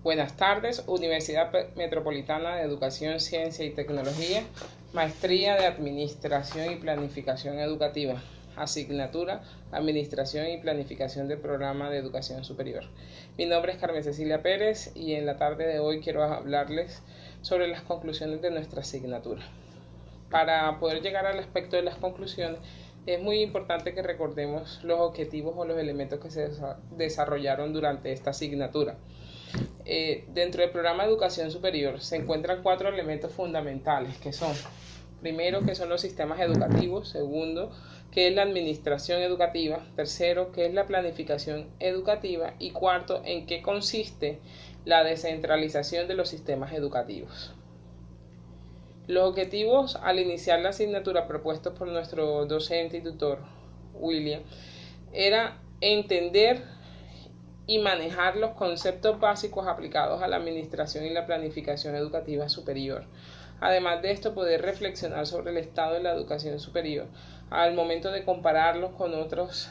Buenas tardes, Universidad Metropolitana de Educación, Ciencia y Tecnología, Maestría de Administración y Planificación Educativa, asignatura Administración y Planificación del Programa de Educación Superior. Mi nombre es Carmen Cecilia Pérez y en la tarde de hoy quiero hablarles sobre las conclusiones de nuestra asignatura. Para poder llegar al aspecto de las conclusiones, es muy importante que recordemos los objetivos o los elementos que se desarrollaron durante esta asignatura. Dentro del programa de educación superior se encuentran 4 elementos fundamentales que son, primero, que son los sistemas educativos; segundo, que es la administración educativa; tercero, que es la planificación educativa; y cuarto, en qué consiste la descentralización de los sistemas educativos. Los objetivos al iniciar la asignatura propuestos por nuestro docente y tutor William era entender y manejar los conceptos básicos aplicados a la administración y la planificación educativa superior. Además de esto, poder reflexionar sobre el estado de la educación superior al momento de compararlos con otros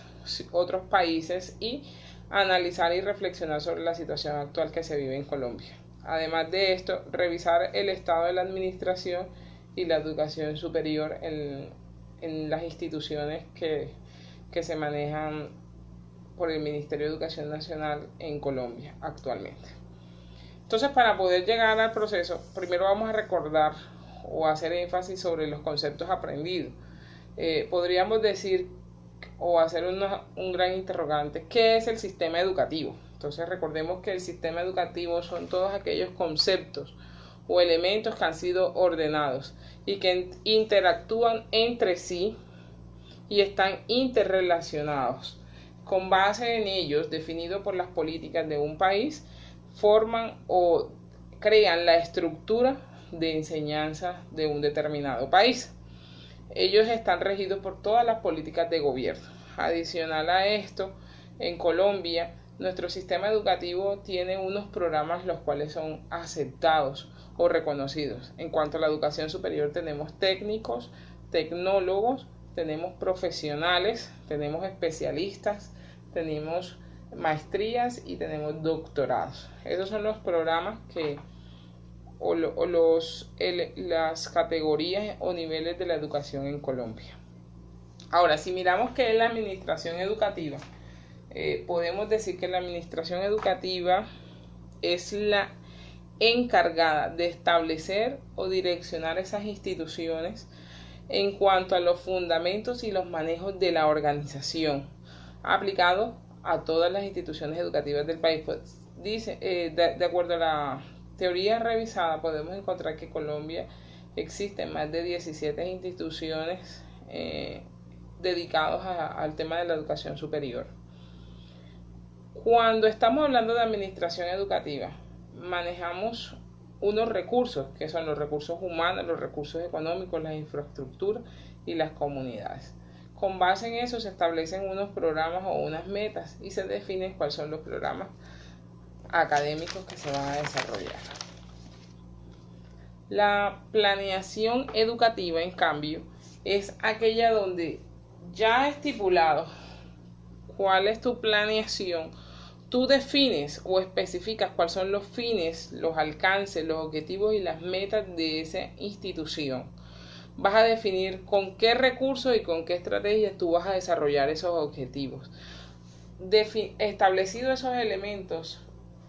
países y analizar y reflexionar sobre la situación actual que se vive en Colombia. Además de esto, revisar el estado de la administración y la educación superior en las instituciones que se manejan por el Ministerio de Educación Nacional en Colombia actualmente. Entonces, para poder llegar al proceso, primero vamos a recordar o hacer énfasis sobre los conceptos aprendidos. Podríamos decir o hacer un gran interrogante: ¿qué es el sistema educativo? Entonces, recordemos que el sistema educativo son todos aquellos conceptos o elementos que han sido ordenados y que interactúan entre sí y están interrelacionados. Con base en ellos, definidos por las políticas de un país, forman o crean la estructura de enseñanza de un determinado país. Ellos están regidos por todas las políticas de gobierno. Adicional a esto, en Colombia, nuestro sistema educativo tiene unos programas los cuales son aceptados o reconocidos. En cuanto a la educación superior, tenemos técnicos, tecnólogos, tenemos profesionales, tenemos especialistas, tenemos maestrías y tenemos doctorados. Esos son los programas las categorías o niveles de la educación en Colombia. Ahora, si miramos qué es la administración educativa, podemos decir que la administración educativa es la encargada de establecer o direccionar esas instituciones en cuanto a los fundamentos y los manejos de la organización, aplicado a todas las instituciones educativas del país. Pues, de acuerdo a la teoría revisada, podemos encontrar que en Colombia existen más de 17 instituciones dedicadas al tema de la educación superior. Cuando estamos hablando de administración educativa, manejamos unos recursos que son los recursos humanos, los recursos económicos, las infraestructuras y las comunidades. Con base en eso se establecen unos programas o unas metas y se definen cuáles son los programas académicos que se van a desarrollar. La planeación educativa, en cambio, es aquella donde ya estipulado cuál es tu planeación, tú defines o especificas cuáles son los fines, los alcances, los objetivos y las metas de esa institución. Vas a definir con qué recursos y con qué estrategias tú vas a desarrollar esos objetivos. Establecidos esos elementos,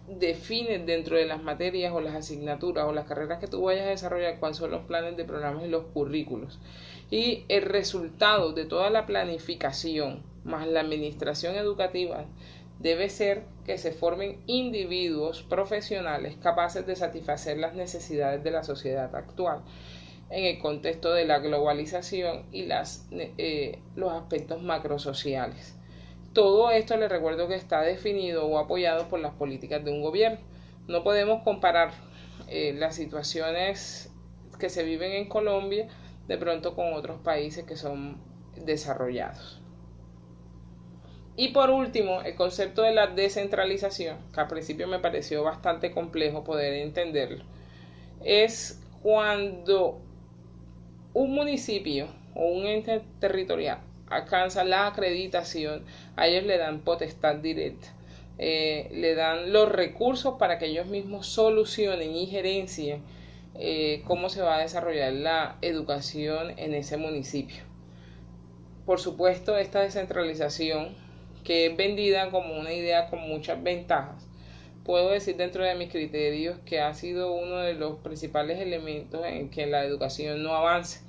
defines dentro de las materias o las asignaturas o las carreras que tú vayas a desarrollar cuáles son los planes de programas y los currículos. Y el resultado de toda la planificación más la administración educativa debe ser que se formen individuos profesionales capaces de satisfacer las necesidades de la sociedad actual en el contexto de la globalización y los aspectos macrosociales. Todo esto les recuerdo que está definido o apoyado por las políticas de un gobierno. No podemos comparar las situaciones que se viven en Colombia de pronto con otros países que son desarrollados. Y por último, el concepto de la descentralización, que al principio me pareció bastante complejo poder entenderlo, es cuando un municipio o un ente territorial alcanza la acreditación, a ellos le dan potestad directa le dan los recursos para que ellos mismos solucionen y gerencien cómo se va a desarrollar la educación en ese municipio. Por supuesto, esta descentralización, que es vendida como una idea con muchas ventajas, puedo decir dentro de mis criterios que ha sido uno de los principales elementos en que la educación no avance,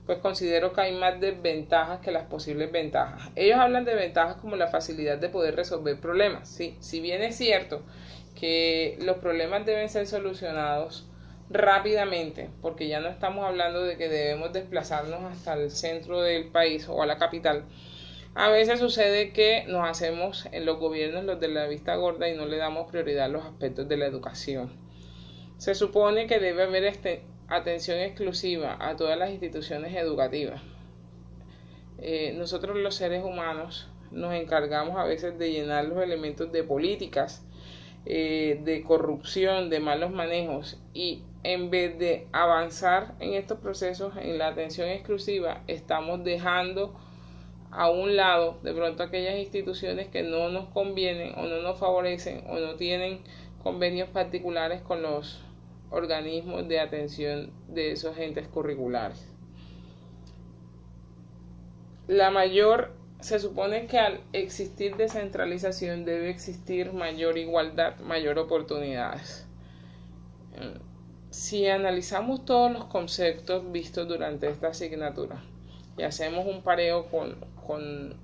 pues considero que hay más desventajas que las posibles ventajas. Ellos hablan de ventajas como la facilidad de poder resolver problemas, ¿sí? Si bien es cierto que los problemas deben ser solucionados rápidamente, porque ya no estamos hablando de que debemos desplazarnos hasta el centro del país o a la capital. A veces sucede que nos hacemos en los gobiernos los de la vista gorda y no le damos prioridad a los aspectos de la educación. Se supone que debe haber atención exclusiva a todas las instituciones educativas. Nosotros los seres humanos nos encargamos a veces de llenar los elementos de políticas, de corrupción, de malos manejos, y en vez de avanzar en estos procesos en la atención exclusiva, estamos dejando a un lado de pronto aquellas instituciones que no nos convienen o no nos favorecen o no tienen convenios particulares con los organismos de atención de esos entes curriculares. Se supone que al existir descentralización debe existir mayor igualdad, mayor oportunidades. Si analizamos todos los conceptos vistos durante esta asignatura y hacemos un pareo con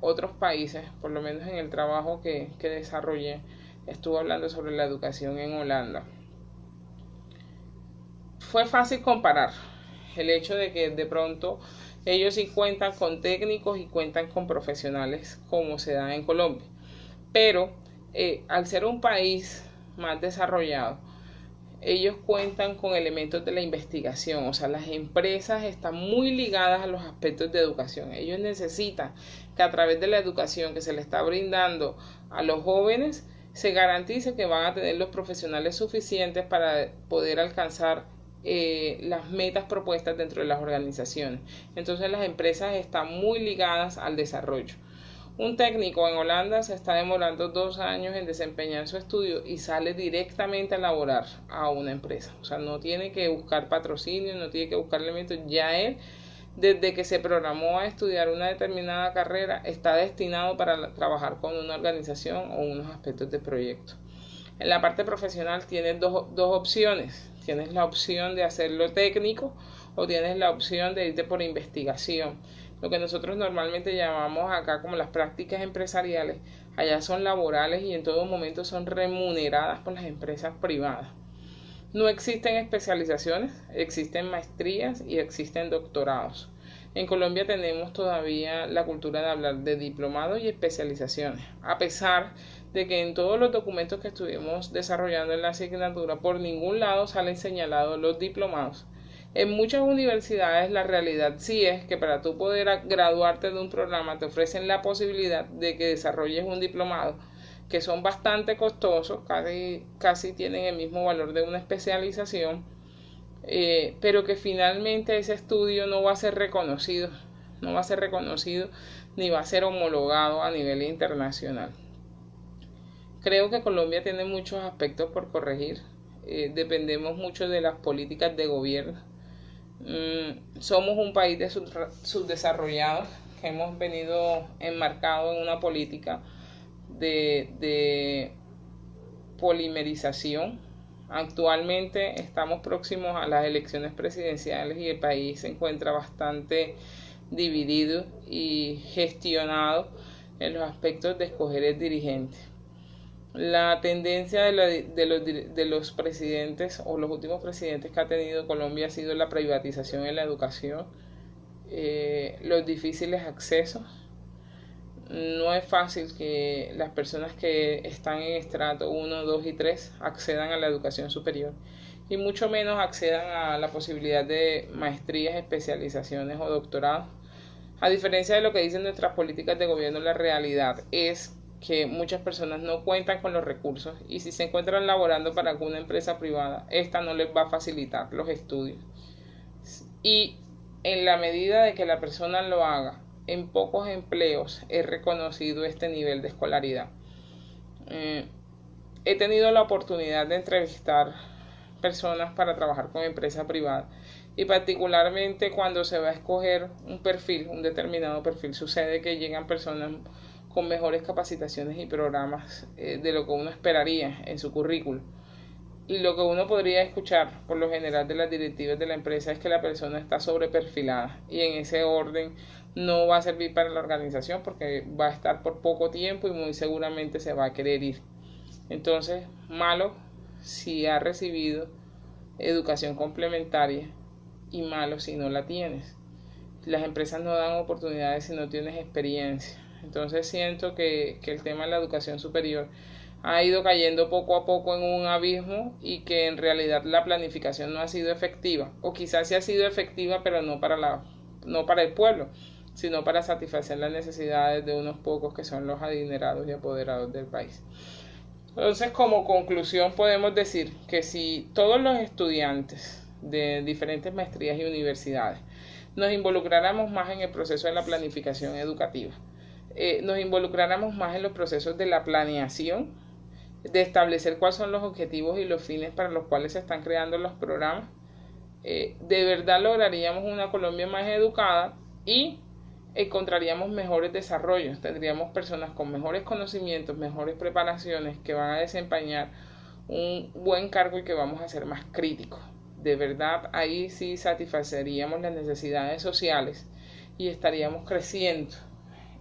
otros países, por lo menos en el trabajo que desarrollé, estuve hablando sobre la educación en Holanda. Fue fácil comparar el hecho de que de pronto ellos sí cuentan con técnicos y cuentan con profesionales como se da en Colombia, pero al ser un país más desarrollado, ellos cuentan con elementos de la investigación, o sea, las empresas están muy ligadas a los aspectos de educación. Ellos necesitan que a través de la educación que se le está brindando a los jóvenes se garantice que van a tener los profesionales suficientes para poder alcanzar las metas propuestas dentro de las organizaciones. Entonces las empresas están muy ligadas al desarrollo. Un técnico en Holanda se está demorando 2 años en desempeñar su estudio y sale directamente a laborar a una empresa. O sea, no tiene que buscar patrocinio, no tiene que buscar elementos. Ya él, desde que se programó a estudiar una determinada carrera, está destinado para trabajar con una organización o unos aspectos de proyecto. En la parte profesional tienes dos opciones. Tienes la opción de hacerlo técnico o tienes la opción de irte por investigación. Lo que nosotros normalmente llamamos acá como las prácticas empresariales, allá son laborales y en todo momento son remuneradas por las empresas privadas. No existen especializaciones, existen maestrías y existen doctorados. En Colombia tenemos todavía la cultura de hablar de diplomados y especializaciones, a pesar de que en todos los documentos que estuvimos desarrollando en la asignatura, por ningún lado salen señalados los diplomados. En muchas universidades la realidad sí es que para tú poder graduarte de un programa te ofrecen la posibilidad de que desarrolles un diplomado, que son bastante costosos, casi tienen el mismo valor de una especialización, pero que finalmente ese estudio no va a ser reconocido ni va a ser homologado a nivel internacional. Creo que Colombia tiene muchos aspectos por corregir, dependemos mucho de las políticas de gobierno. Somos un país de subdesarrollados que hemos venido enmarcados en una política de polimerización. Actualmente estamos próximos a las elecciones presidenciales y el país se encuentra bastante dividido y gestionado en los aspectos de escoger el dirigente. La tendencia de los presidentes o los últimos presidentes que ha tenido Colombia ha sido la privatización en la educación, los difíciles accesos. No es fácil que las personas que están en estrato 1, 2 y 3 accedan a la educación superior y mucho menos accedan a la posibilidad de maestrías, especializaciones o doctorados. A diferencia de lo que dicen nuestras políticas de gobierno, la realidad es que muchas personas no cuentan con los recursos y si se encuentran laborando para alguna empresa privada, esta no les va a facilitar los estudios. Y en la medida de que la persona lo haga, en pocos empleos es reconocido este nivel de escolaridad. He tenido la oportunidad de entrevistar personas para trabajar con empresas privadas y particularmente cuando se va a escoger un perfil, un determinado perfil, sucede que llegan personas con mejores capacitaciones y programas de lo que uno esperaría en su currículum. Y lo que uno podría escuchar por lo general de las directivas de la empresa es que la persona está sobreperfilada y en ese orden no va a servir para la organización porque va a estar por poco tiempo y muy seguramente se va a querer ir. Entonces, malo si ha recibido educación complementaria y malo si no la tienes. Las empresas no dan oportunidades si no tienes experiencia. Entonces siento que el tema de la educación superior ha ido cayendo poco a poco en un abismo y que en realidad la planificación no ha sido efectiva, o quizás sí ha sido efectiva pero no para el pueblo, sino para satisfacer las necesidades de unos pocos que son los adinerados y apoderados del país. Entonces, como conclusión podemos decir que si todos los estudiantes de diferentes maestrías y universidades nos involucráramos más en el proceso de la planificación educativa, nos involucráramos más en los procesos de la planeación, de establecer cuáles son los objetivos y los fines para los cuales se están creando los programas, de verdad lograríamos una Colombia más educada y encontraríamos mejores desarrollos, tendríamos personas con mejores conocimientos, mejores preparaciones que van a desempeñar un buen cargo y que vamos a ser más críticos. De verdad, ahí sí satisfaceríamos las necesidades sociales y estaríamos creciendo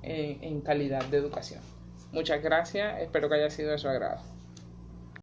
en calidad de educación. Muchas gracias, espero que haya sido de su agrado.